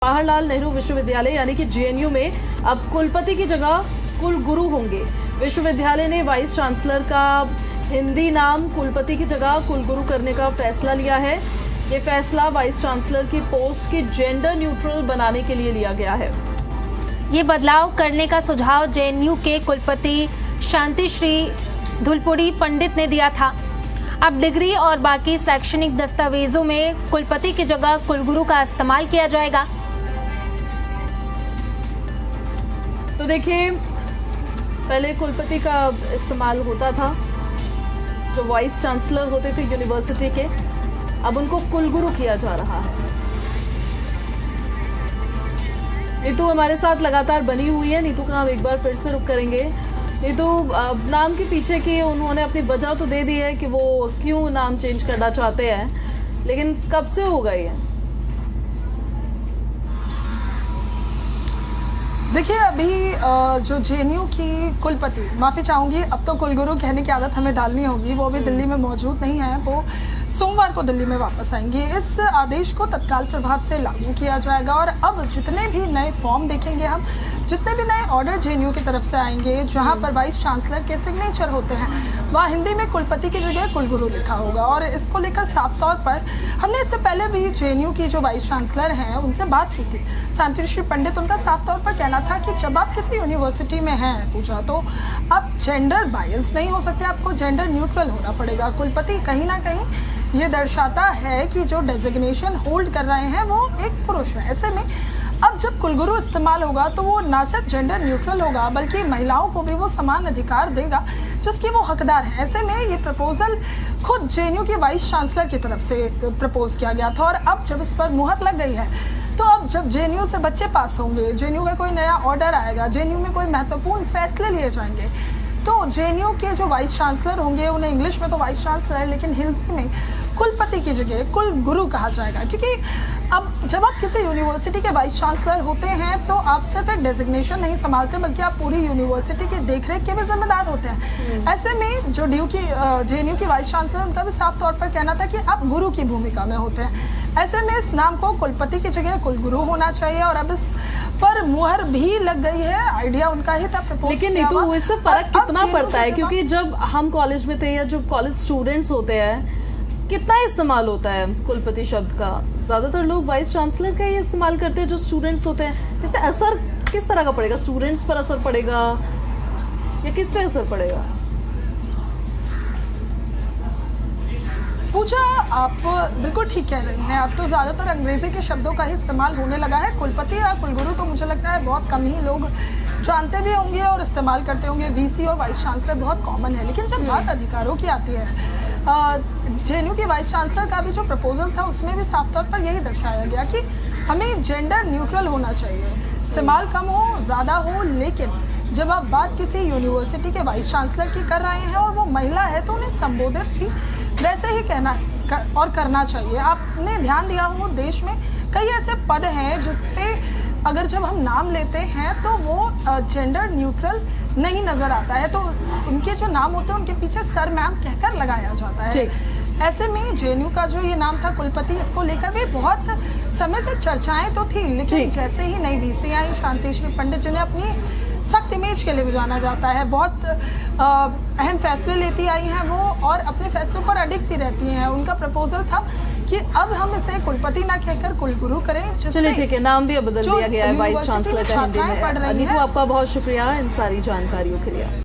जवाहरलाल नेहरू विश्वविद्यालय यानी कि जेएनयू में अब कुलपति की जगह कुलगुरु होंगे। विश्वविद्यालय ने वाइस चांसलर का हिंदी नाम कुलपति की जगह कुलगुरु करने का फैसला लिया है। ये फैसला वाइस चांसलर की पोस्ट की जेंडर न्यूट्रल बनाने के लिए लिया गया है। ये बदलाव करने का सुझाव जेएनयू के कुलपति शांतिश्री धुलपुरी पंडित ने दिया था। अब डिग्री और बाकी शैक्षणिक दस्तावेजों में कुलपति की जगह कुलगुरु का इस्तेमाल किया जाएगा। तो देखिए, पहले कुलपति का इस्तेमाल होता था, जो वाइस चांसलर होते थे यूनिवर्सिटी के, अब उनको कुलगुरु किया जा रहा है। नीतू हमारे साथ लगातार बनी हुई है। नीतू का हम एक बार फिर से रुक करेंगे। नीतू, नाम के पीछे की उन्होंने अपनी वजह तो दे दी है कि वो क्यों नाम चेंज करना चाहते हैं, लेकिन कब से होगा ये? देखिए, अभी जो जेएनयू की कुलपति, माफ़ी चाहूँगी, अब तो कुलगुरु कहने की आदत हमें डालनी होगी, वो भी दिल्ली में मौजूद नहीं है। वो सोमवार को दिल्ली में वापस आएंगे। इस आदेश को तत्काल प्रभाव से लागू किया जाएगा और अब जितने भी नए फॉर्म देखेंगे हम, जितने भी नए ऑर्डर जेएनयू की तरफ से आएंगे जहां पर वाइस चांसलर के सिग्नेचर होते हैं, वहाँ हिंदी में कुलपति की जगह कुलगुरु लिखा होगा। और इसको लेकर साफ तौर पर हमने इससे पहले भी जेएनयू की जो वाइस चांसलर हैं उनसे बात की थी, शांतिश्री पंडित। उनका साफ तौर पर कहना था कि जब आप किसी यूनिवर्सिटी में हैं पूजा, तो आप जेंडर बायस नहीं हो सकते, आपको जेंडर न्यूट्रल होना पड़ेगा। कुलपति कहीं ना कहीं ये दर्शाता है कि जो डेजिग्नेशन होल्ड कर रहे हैं वो एक पुरुष है। ऐसे में अब जब कुलगुरु इस्तेमाल होगा तो वो ना सिर्फ जेंडर न्यूट्रल होगा, बल्कि महिलाओं को भी वो समान अधिकार देगा जिसकी वो हकदार है। ऐसे में ये प्रपोजल खुद जेएनयू के वाइस चांसलर की तरफ से प्रपोज किया गया था और अब जब इस पर मुहर लग गई है, तो अब जब जेएनयू से बच्चे पास होंगे, जेएनयू का कोई नया ऑर्डर आएगा, जेएनयू में कोई महत्वपूर्ण फैसले लिए जाएंगे, तो जेएनयू के जो वाइस चांसलर होंगे, उन्हें इंग्लिश में तो वाइस चांसलर, लेकिन हिंदी में कुलपति की जगह कुलगुरु कहा जाएगा। क्योंकि अब जब आप किसी यूनिवर्सिटी के वाइस चांसलर होते हैं तो आप सिर्फ एक डेजिग्नेशन नहीं संभालते, बल्कि आप पूरी यूनिवर्सिटी की देखरेख के भी जिम्मेदार होते हैं। ऐसे में जो जेएनयू की वाइस चांसलर, उनका भी साफ तौर पर कहना था कि आप गुरु की भूमिका में होते हैं। ऐसे में इस नाम को कुलपति की जगह कुलगुरु होना चाहिए और अब इस पर मुहर भी लग गई है। आइडिया उनका ही था, प्रपोज। लेकिन नीतू, इससे फर्क कितना पड़ता है? क्योंकि जब हम कॉलेज में थे या जो कॉलेज स्टूडेंट्स होते हैं, कितना इस्तेमाल होता है कुलपति शब्द का? ज्यादातर लोग वाइस चांसलर का ही इस्तेमाल करते हैं जो स्टूडेंट्स होते हैं। इससे असर किस तरह का पड़ेगा? स्टूडेंट्स पर असर पड़ेगा या किस पे असर पड़ेगा? पूजा, आप बिल्कुल ठीक कह रही हैं। अब तो ज़्यादातर अंग्रेज़ी के शब्दों का ही इस्तेमाल होने लगा है। कुलपति या कुलगुरु तो मुझे लगता है बहुत कम ही लोग जानते भी होंगे और इस्तेमाल करते होंगे। वीसी और वाइस चांसलर बहुत कॉमन है। लेकिन जब बात अधिकारों की आती है, जेएनयू के वाइस चांसलर का भी जो प्रपोजल था उसमें भी साफ तौर पर यही दर्शाया गया कि हमें जेंडर न्यूट्रल होना चाहिए, इस्तेमाल कम हो ज़्यादा हो, लेकिन जब आप बात किसी यूनिवर्सिटी के वाइस चांसलर की कर रहे हैं और वो महिला है, तो उन्हें संबोधित भी वैसे ही कहना और करना चाहिए। आपने ध्यान दिया हो, देश में कई ऐसे पद हैं जिसपे अगर जब हम नाम लेते हैं तो वो जेंडर न्यूट्रल नहीं नज़र आता है, तो उनके जो नाम होते हैं उनके पीछे सर मैम कहकर लगाया जाता है। ऐसे में जेएनयू का जो ये नाम था कुलपति, इसको लेकर भी बहुत समय से चर्चाएं तो थी, लेकिन जैसे ही नई वीसी आई शांतिश्री पंडित, जिन्हें अपनी सख्त इमेज के लिए भी जाना जाता है, बहुत अहम फैसले लेती आई हैं वो और अपने फैसलों पर अडिग भी रहती हैं। उनका प्रपोजल था कि अब हम इसे कुलपति ना कहकर कुलगुरु करें। चलिए ठीक है, नाम भी बदल दिया गया है वाइस चांसलर का हिंदी में। नीतू, आपका बहुत शुक्रिया इन सारी जानकारियों के लिए।